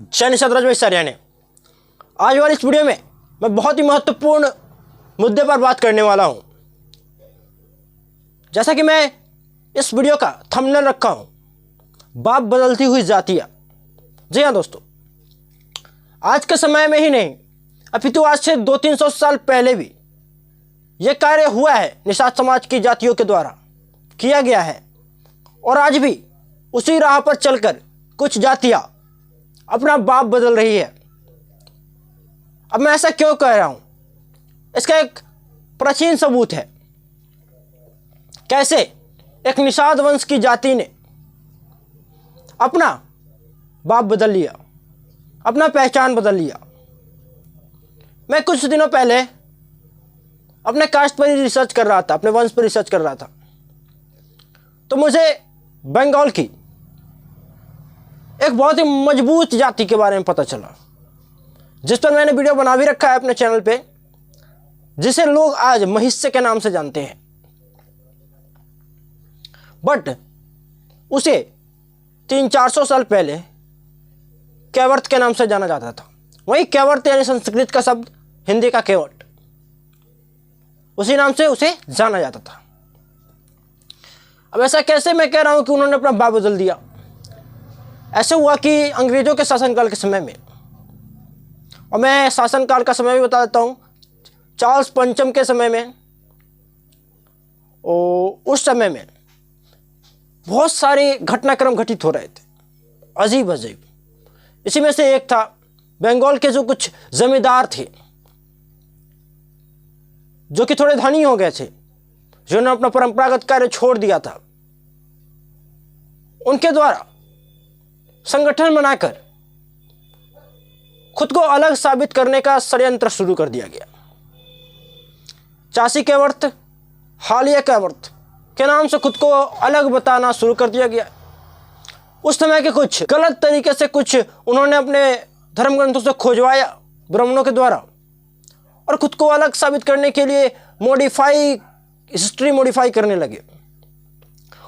जय निषाद भाई सरियाने। आज वाली इस वीडियो में मैं बहुत ही महत्वपूर्ण मुद्दे पर बात करने वाला हूं। जैसा कि मैं इस वीडियो का थंबनेल रखा हूं, बाप बदलती हुई जातियां। जी हाँ दोस्तों, आज के समय में ही नहीं अपितु आज से 200-300 साल पहले भी यह कार्य हुआ है, निषाद समाज की जातियों के द्वारा किया गया है। और आज भी उसी राह पर चलकर कुछ जातियां अपना बाप बदल रही है। अब मैं ऐसा क्यों कह रहा हूं, इसका एक प्राचीन सबूत है। कैसे एक निषाद वंश की जाति ने अपना बाप बदल लिया, अपना पहचान बदल लिया। मैं कुछ दिनों पहले अपने कास्ट पर ही रिसर्च कर रहा था, अपने वंश पर रिसर्च कर रहा था, तो मुझे बंगाल की एक बहुत ही मजबूत जाति के बारे में पता चला, जिस पर मैंने वीडियो बना भी रखा है अपने चैनल पे, जिसे लोग आज महिष्य के नाम से जानते हैं। बट उसे 300-400 साल पहले कैवर्त के नाम से जाना जाता था। वही कैवर्त यानी संस्कृत का शब्द, हिंदी का केवट, उसी नाम से उसे जाना जाता था। अब ऐसा कैसे मैं कह रहा हूं कि उन्होंने अपना बाप बदल दिया? ऐसे हुआ कि अंग्रेजों के शासनकाल के समय में, और मैं शासनकाल का समय भी बता देता हूं, चार्ल्स पंचम के समय में, उस समय में बहुत सारे घटनाक्रम घटित हो रहे थे, अजीब अजीब। इसी में से एक था बंगाल के जो कुछ जमींदार थे, जो कि थोड़े धनी हो गए थे, जिन्होंने अपना परंपरागत कार्य छोड़ दिया था। उनके द्वारा संगठन बनाकर खुद को अलग साबित करने का षड्यंत्र शुरू कर दिया गया। चासी कैवर्त, हालिया कैवर्त के नाम से खुद को अलग बताना शुरू कर दिया गया। उस समय के कुछ गलत तरीके से कुछ उन्होंने अपने धर्म ग्रंथों से खोजवाया ब्राह्मणों के द्वारा, और खुद को अलग साबित करने के लिए हिस्ट्री मॉडिफाई करने लगे।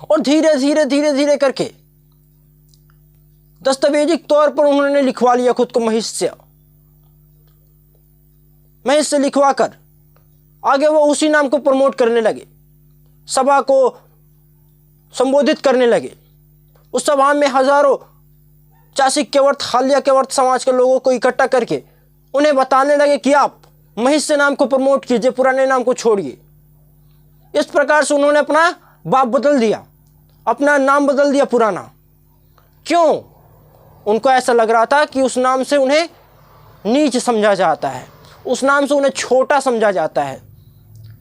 और धीरे धीरे धीरे धीरे करके दस्तावेजिक तौर पर उन्होंने लिखवा लिया खुद को महिष्य लिखवाकर आगे वो उसी नाम को प्रमोट करने लगे, सभा को संबोधित करने लगे। उस सभा में हजारों चासी केवर्त, हालिया केवर्त समाज के लोगों को इकट्ठा करके उन्हें बताने लगे कि आप महिष्य नाम को प्रमोट कीजिए, पुराने नाम को छोड़िए। इस प्रकार से उन्होंने अपना बाप बदल दिया, अपना नाम बदल दिया पुराना। क्यों? उनको ऐसा लग रहा था कि उस नाम से उन्हें नीच समझा जाता है, उस नाम से उन्हें छोटा समझा जाता है।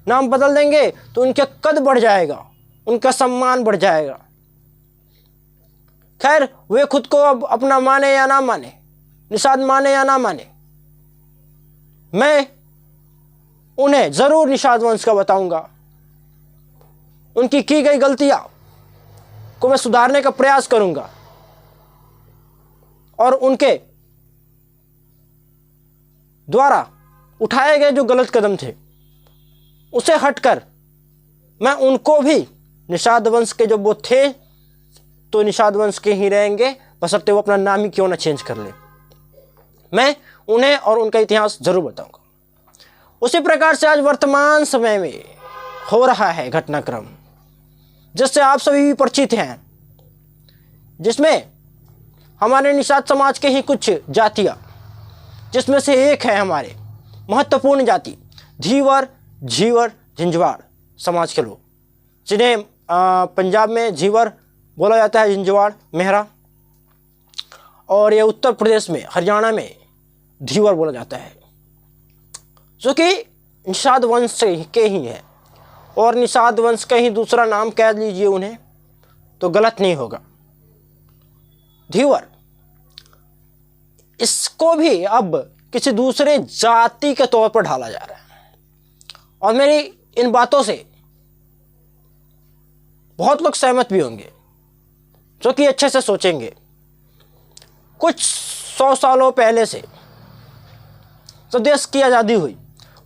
नाम बदल देंगे तो उनका कद बढ़ जाएगा, उनका सम्मान बढ़ जाएगा। खैर, वे खुद को अब अपना माने या ना माने, निषाद माने या ना माने, मैं उन्हें जरूर निषाद वंश का बताऊंगा। उनकी की गई गलतियां को मैं सुधारने का प्रयास करूंगा, और उनके द्वारा उठाए गए जो गलत कदम थे उसे हटकर मैं उनको भी निषाद वंश के जो वो थे तो निषाद वंश के ही रहेंगे, बशर्ते वो अपना नाम ही क्यों ना चेंज कर ले। मैं उन्हें और उनका इतिहास जरूर बताऊंगा। उसी प्रकार से आज वर्तमान समय में हो रहा है घटनाक्रम, जिससे आप सभी भी परिचित हैं, जिसमें हमारे निषाद समाज के ही कुछ जातियां, जिसमें से एक है हमारे महत्वपूर्ण जाति धीवर, झीवर, झिंझवाड़ समाज के लोग, जिन्हें पंजाब में झीवर बोला जाता है, झिंझवाड़, मेहरा, और ये उत्तर प्रदेश में, हरियाणा में धीवर बोला जाता है, जो कि निषाद वंश के ही है। और निषाद वंश का ही दूसरा नाम कह लीजिए उन्हें तो गलत नहीं होगा, धीवर। इसको भी अब किसी दूसरे जाति के तौर पर ढाला जा रहा है, और मेरी इन बातों से बहुत लोग सहमत भी होंगे, जो कि अच्छे से सोचेंगे। कुछ 100 सालों पहले से तो देश की आज़ादी हुई,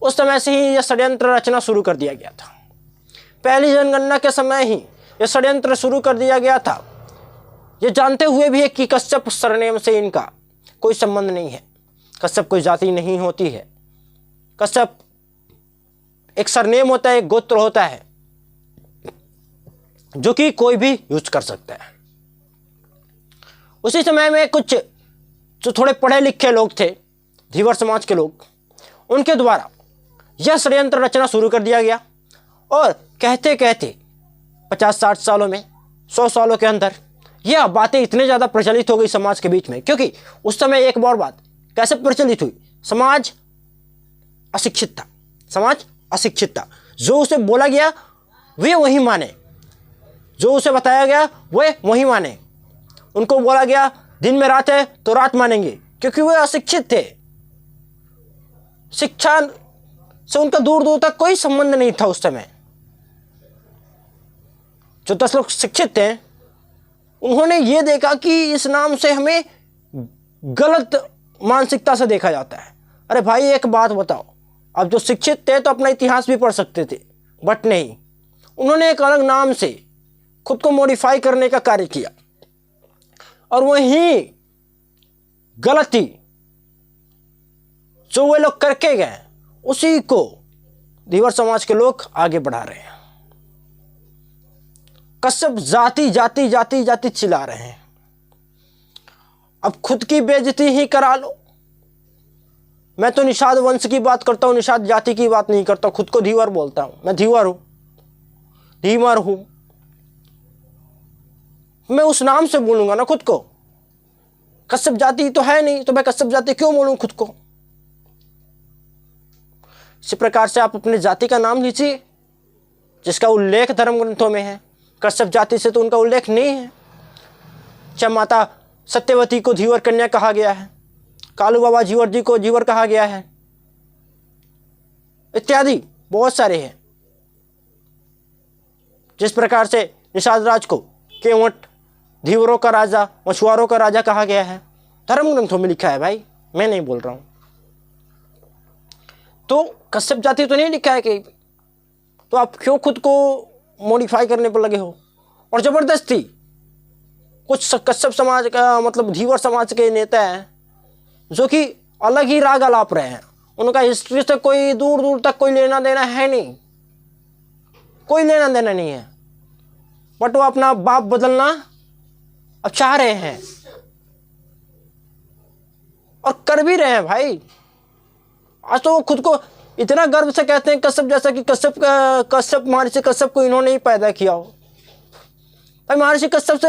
उस समय से ही यह षड्यंत्र रचना शुरू कर दिया गया था। पहली जनगणना के समय ही यह षड्यंत्र शुरू कर दिया गया था, ये जानते हुए भी कि कश्यप सरनेम से इनका कोई संबंध नहीं है। कश्यप कोई जाति नहीं होती है। कश्यप एक सरनेम होता है, एक गोत्र होता है जो कि कोई भी यूज कर सकता है। उसी समय में कुछ जो थोड़े पढ़े लिखे लोग थे, धीवर समाज के लोग, उनके द्वारा यह षड्यंत्र रचना शुरू कर दिया गया और कहते कहते 50-60 सालों में, 100 सालों के अंदर यह बातें इतने ज़्यादा प्रचलित हो गई समाज के बीच में। क्योंकि उस समय एक और बात कैसे प्रचलित हुई, समाज अशिक्षित था। समाज अशिक्षित था। जो उसे बोला गया वे वही माने, जो उसे बताया गया वे वही माने। उनको बोला गया दिन में रात है तो रात मानेंगे, क्योंकि वे अशिक्षित थे। शिक्षा से उनका दूर दूर तक कोई संबंध नहीं था उस समय। जो 10 लोग शिक्षित थे, उन्होंने ये देखा कि इस नाम से हमें गलत मानसिकता से देखा जाता है। अरे भाई एक बात बताओ, अब जो शिक्षित थे तो अपना इतिहास भी पढ़ सकते थे, बट नहीं, उन्होंने एक अलग नाम से खुद को मॉडिफाई करने का कार्य किया और वही गलती जो वे लोग करके गए उसी को धीवर समाज के लोग आगे बढ़ा रहे हैं। कश्यप जाति जाति जाति जाति चिल्ला रहे हैं। अब खुद की बेइज्जती ही करा लो। मैं तो निषाद वंश की बात करता हूं, निषाद जाति की बात नहीं करता। खुद को धीवर बोलता हूं, मैं धीवर हूं, धीवर हूं। मैं उस नाम से बोलूंगा ना खुद को। कश्यप जाति तो है नहीं, तो मैं कश्यप जाति क्यों बोलूं खुद को। इसी प्रकार से आप अपने जाति का नाम लीजिए जिसका उल्लेख धर्म ग्रंथों में है। कश्यप जाति से तो उनका उल्लेख नहीं है। चाहे माता सत्यवती को धीवर कन्या कहा गया है, कालू बाबा जीवर जी को जीवर कहा गया है, इत्यादि बहुत सारे हैं। जिस प्रकार से निषाद राज को केवट धीवरों का राजा, मछुआरों का राजा कहा गया है, धर्म ग्रंथों में लिखा है भाई, मैं नहीं बोल रहा हूं। तो कश्यप जाति तो नहीं लिखा है कहीं, तो आप क्यों खुद को मॉडिफाई करने पर लगे हो। और जबरदस्ती कुछ कश्यप समाज का मतलब धीवर समाज के नेता हैं जो कि अलग ही राग अलाप रहे हैं। उनका हिस्ट्री से कोई दूर दूर तक कोई लेना देना है नहीं, कोई लेना देना नहीं है, बट वो अपना बाप बदलना अब चाह रहे हैं और कर भी रहे हैं भाई। आज तो वो खुद को इतना गर्व से कहते हैं कश्यप जैसा कि कश्यप महर्षि कश्यप को इन्होंने ही पैदा किया हो। भाई महर्षि कश्यप से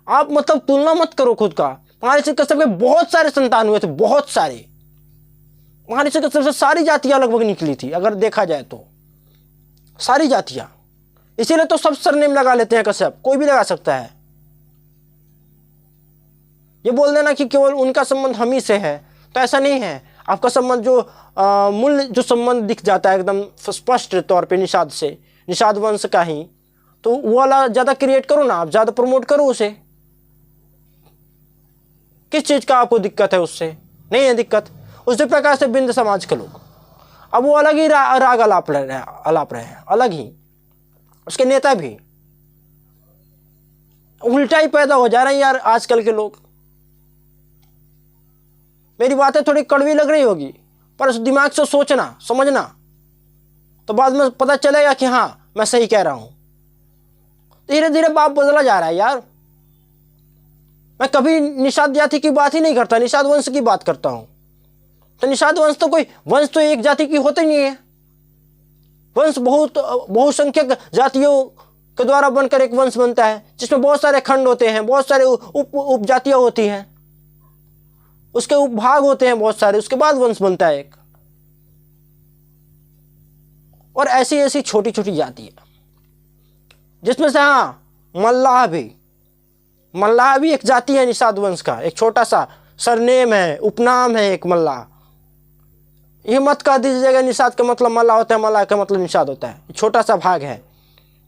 आप मतलब तुलना मत करो खुद का। महर्षि कश्यप के बहुत सारे संतान हुए थे, बहुत सारे। महर्षि कश्यप से सारी जातियां लगभग निकली थी, अगर देखा जाए तो सारी जातियां। इसीलिए तो सब सरनेम लगा लेते हैं कश्यप, कोई भी लगा सकता है। ये बोल देना कि केवल उनका संबंध हम ही से है, तो ऐसा नहीं है। आपका संबंध जो मूल जो संबंध दिख जाता है एकदम स्पष्ट तौर पे निषाद से, निषाद वंश का ही, तो वो वाला ज़्यादा क्रिएट करो ना, आप ज़्यादा प्रमोट करो उसे। किस चीज़ का आपको दिक्कत है उससे? नहीं है दिक्कत। उसी प्रकार से बिंद समाज के लोग अब वो अलग ही राग अलाप रहे हैं, अलग ही। उसके नेता भी उल्टा ही पैदा हो जा रहे हैं यार आजकल के लोग। मेरी बातें थोड़ी कड़वी लग रही होगी, पर उस दिमाग से सोचना समझना, तो बाद में पता चलेगा कि हाँ मैं सही कह रहा हूं। धीरे धीरे बाप बदला जा रहा है यार। मैं कभी निषाद जाति की बात ही नहीं करता, निषाद वंश की बात करता हूं। तो निषाद वंश तो कोई वंश तो एक जाति की होता ही नहीं है। वंश बहुसंख्यक जातियों के द्वारा बनकर एक वंश बनता है, जिसमें बहुत सारे खंड होते हैं, बहुत सारे उपजातियां होती हैं, उसके उपभाग होते हैं बहुत सारे, उसके बाद वंश बनता है एक। और ऐसी ऐसी छोटी छोटी जाति है, जिसमें से हाँ मल्लाह भी एक जाति है निषाद वंश का। एक छोटा सा सरनेम है, उपनाम है एक मल्लाह। ये मत कह दीजिएगा निषाद का मतलब मल्लाह होता है, मल्लाह का मतलब निषाद होता है। छोटा सा भाग है,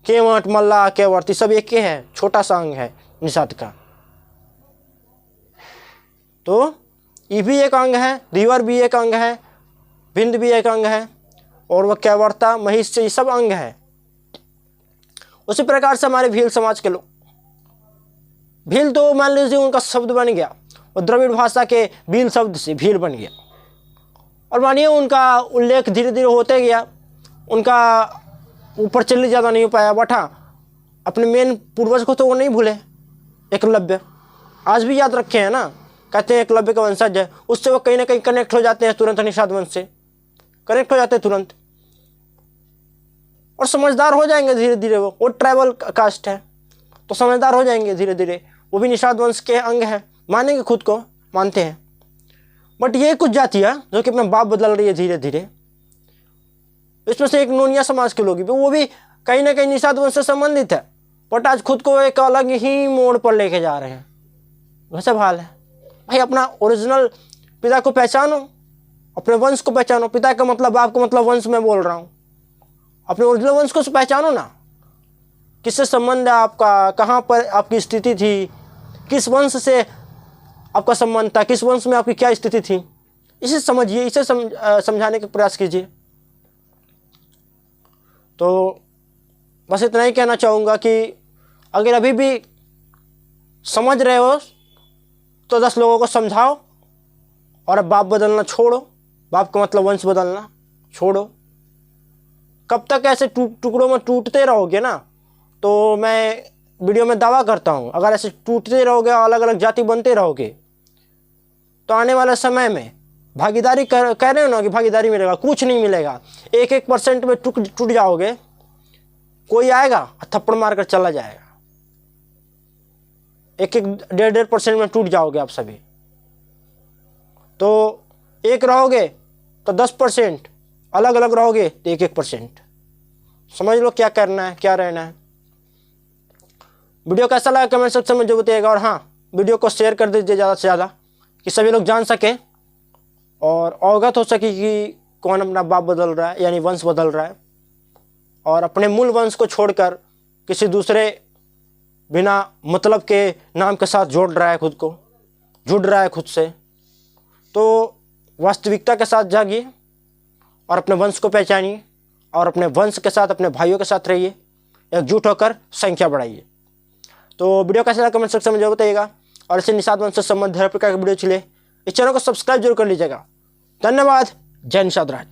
केवट मल्लाह केवर्ती सब एक ही है, छोटा सा अंग है निषाद का। तो ये भी एक अंग है, धीवर भी एक अंग है, भिंद भी एक अंग है, और वह कैवर्ता महिष से ये सब अंग है। उसी प्रकार से हमारे भील समाज के लोग, भील तो मान लीजिए उनका शब्द बन गया, वो द्रविड़ भाषा के भील शब्द से भील बन गया। और मानिए उनका उल्लेख धीरे धीरे होते गया, उनका ऊपर चलने ज़्यादा नहीं हो पाया, बट हाँ अपने मेन पूर्वज को तो वो नहीं भूले। एकलव्य आज भी याद रखे हैं ना, कहते हैं एकलव्य का वंशज है, उससे वो कहीं ना कहीं कनेक्ट हो जाते हैं तुरंत, निषाद वंश से कनेक्ट हो जाते हैं तुरंत और समझदार हो जाएंगे धीरे धीरे। वो ट्राइबल कास्ट है तो समझदार हो जाएंगे धीरे धीरे, वो भी निषाद वंश के अंग हैं, मानेंगे, खुद को मानते हैं। बट ये कुछ जातियाँ जो कि अपना बाप बदल रही है धीरे धीरे, इसमें से एक नोनिया समाज के लोग भी, वो भी कहीं ना कहीं निषाद वंश से संबंधित है, बट आज खुद को एक अलग ही मोड़ पर लेके जा रहे हैं। वैसे हाल है भाई, अपना ओरिजिनल पिता को पहचानो, अपने वंश को पहचानो। पिता का मतलब, बाप का मतलब वंश में बोल रहा हूँ। अपने ओरिजिनल वंश को पहचानो ना, किससे संबंध है आपका, कहाँ पर आपकी स्थिति थी, किस वंश से आपका संबंध था, किस वंश में आपकी क्या स्थिति थी, इसे समझिए, इसे समझाने का प्रयास कीजिए। तो बस इतना ही कहना चाहूँगा कि अगर अभी भी समझ रहे हो तो 10 लोगों को समझाओ और अब बाप बदलना छोड़ो, बाप का मतलब वंश बदलना छोड़ो। कब तक ऐसे टुकड़ों में टूटते रहोगे ना, तो मैं वीडियो में दावा करता हूँ अगर ऐसे टूटते रहोगे, अलग अलग जाति बनते रहोगे, तो आने वाले समय में भागीदारी कह रहे हो ना कि भागीदारी मिलेगा, कुछ नहीं मिलेगा। 1% में टूट जाओगे, कोई आएगा थप्पड़ मारकर चला जाएगा। 1-1.5% में टूट जाओगे आप सभी। तो एक रहोगे तो 10%, अलग अलग रहोगे तो 1-1%। समझ लो क्या करना है, क्या रहना है। वीडियो कैसा लगा कमेंट सेक्शन में जो बताइएगा, और हाँ वीडियो को शेयर कर दीजिए ज़्यादा से ज़्यादा कि सभी लोग जान सके और अवगत हो सके कि कौन अपना बाप बदल रहा है, यानी वंश बदल रहा है, और अपने मूल वंश को छोड़कर किसी दूसरे बिना मतलब के नाम के साथ जोड़ रहा है खुद को, जुड़ रहा है खुद से। तो वास्तविकता के साथ जागिए और अपने वंश को पहचानिए और अपने वंश के साथ, अपने भाइयों के साथ रहिए, एकजुट होकर संख्या बढ़ाइए। तो वीडियो कैसा लगा कमेंट सेक्शन में जरूर बताइएगा, और ऐसे निषाद वंश से संबंधित हर प्रकार की वीडियो चले इस चैनल को सब्सक्राइब जरूर कर लीजिएगा। धन्यवाद। जय निषाद राज।